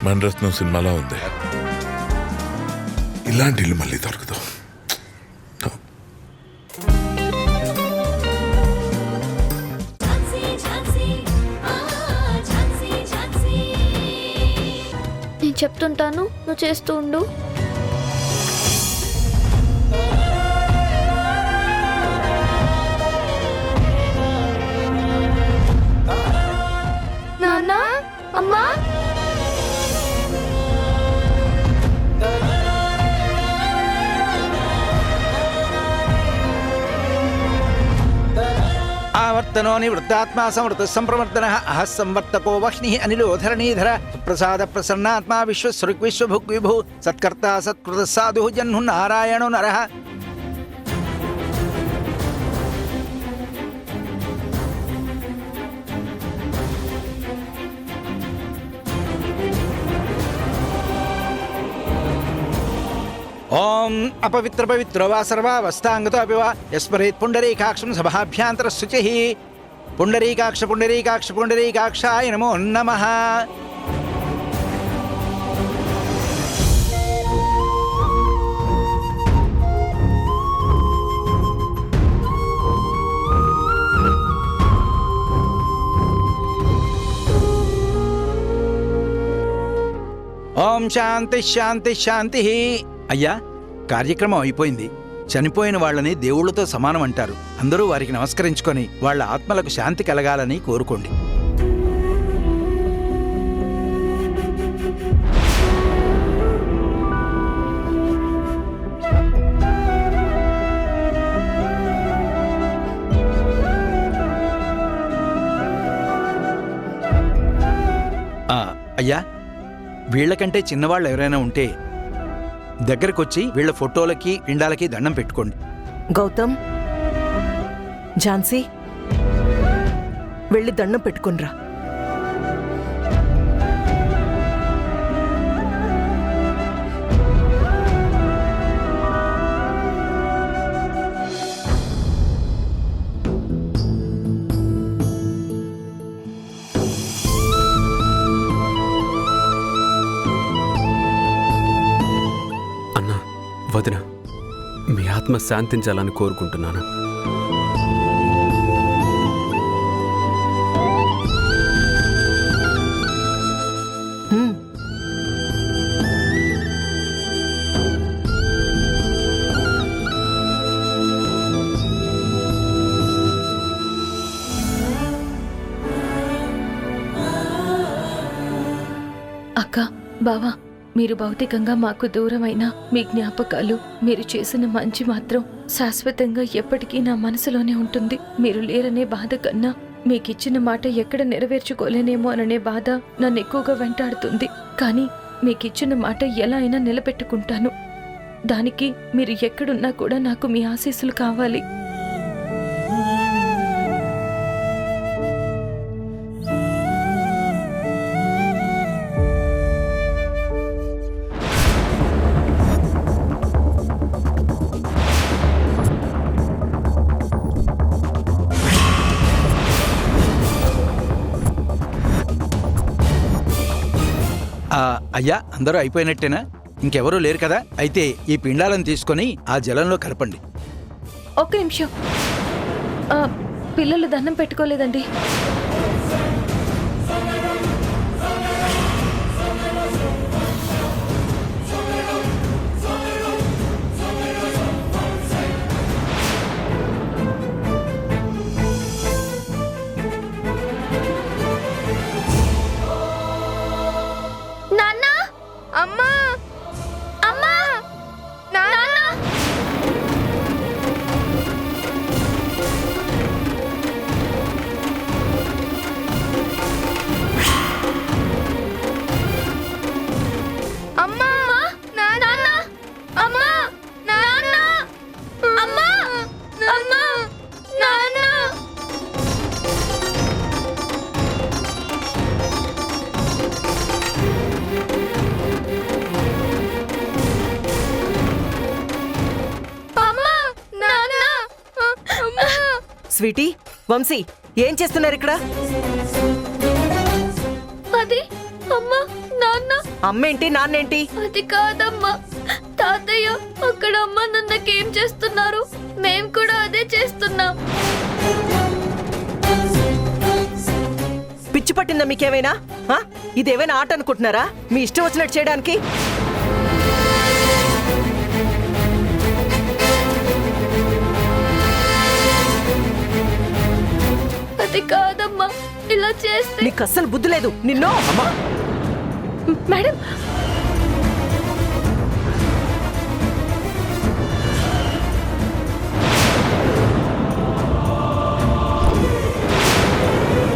మణరత్నం సినిమాలో ఉంది. ఇలాంటి ఇల్లు మళ్ళీ దొరకదు. నేను చెప్తుంటాను, నువ్వు చేస్తూ ఉండు. నాన్న, అమ్మా, ఆవర్తనో నివృత్తాత్మా సంవృత సంప్రవర్తన అహ సంవర్తకో వహ్ని అనిలోధరణీధర ప్రసాద ప్రసన్నాత్మా విశ్వసృక్ విశ్వభుక్ విభు సత్కర్త సత్కృత సాధు జన్ను నారాయణో నరః. ఓం అపవిత్ర పవిత్రో వా సర్వావస్థాంగతో అపి వా యస్మరేత్ పుండరీకాక్షం సభాభ్యాంతర శుచిః. పుండరీకాక్ష పుండరీకాక్ష పుండరీకాక్షాయ నమో నమః. ఓం శాంతి శాంతి శాంతి. అయ్యా, కార్యక్రమం అయిపోయింది. చనిపోయిన వాళ్ళని దేవుళ్లతో సమానం అంటారు. అందరూ వారికి నమస్కరించుకొని వాళ్ళ ఆత్మలకు శాంతి కలగాలని కోరుకోండి. అయ్యా, వీళ్లకంటే చిన్నవాళ్ళు ఎవరైనా ఉంటే దగ్గరకొచ్చి వీళ్ల ఫోటోలకి పిండాలకి దండం పెట్టుకోండి. గౌతమ్, ఝాన్సీ, వెళ్ళి దండం పెట్టుకునిరా. వదిన, మీ ఆత్మ శాంతించాలని కోరుకుంటున్నాను. అక్క, బావా, మీరు భౌతికంగా మాకు దూరమైన మీ జ్ఞాపకాలు, మీరు చేసిన మంచి మాత్రం శాశ్వతంగా ఎప్పటికీ నా మనసులోనే ఉంటుంది. మీరు లేరనే బాధ కన్నా మీకిచ్చిన మాట ఎక్కడ నెరవేర్చుకోలేనేమో అననే బాధ నన్ను ఎక్కువగా వెంటాడుతుంది. కానీ మీకిచ్చిన మాట ఎలా అయినా నిలబెట్టుకుంటాను. దానికి మీరు ఎక్కడున్నా కూడా నాకు మీ ఆశీస్సులు కావాలి. అయ్యా, అందరూ అయిపోయినట్టేనా? ఇంకెవరూ లేరు కదా? అయితే ఈ పిండాలను తీసుకొని ఆ జలంలో కలపండి. ఒక్క నిమిషం, పిల్లలు దండం పెట్టుకోలేదండి. అమ్మా, అమ్మా, నాన్న. అమ్మా, నాన్న, అమ్మా, నాన్న, అమ్మా, అమ్మా, నాన్న. స్వీటీ, వంశీ, ఏం చేస్తున్నారు ఇక్కడ? అది అమ్మా, నాన్న. అమ్మేంటి నాన్నేంటి? అది కాదమ్మా తాతయ్య, అక్కడ అమ్మ నాన్నకేం చేస్తున్నారు, మేం కూడా అదే చేస్తున్నాం. పిచ్చి పట్టిందా మీకేమైనా? ఆ? ఇదేమైనా ఆట అనుకుంటున్నారా మీ ఇష్టం వచ్చినట్టు చేయడానికి? అది కాదమ్మా, ఇలా చేస్తే నీకు అస్సలు బుద్ధి లేదు నిన్ను. మేడం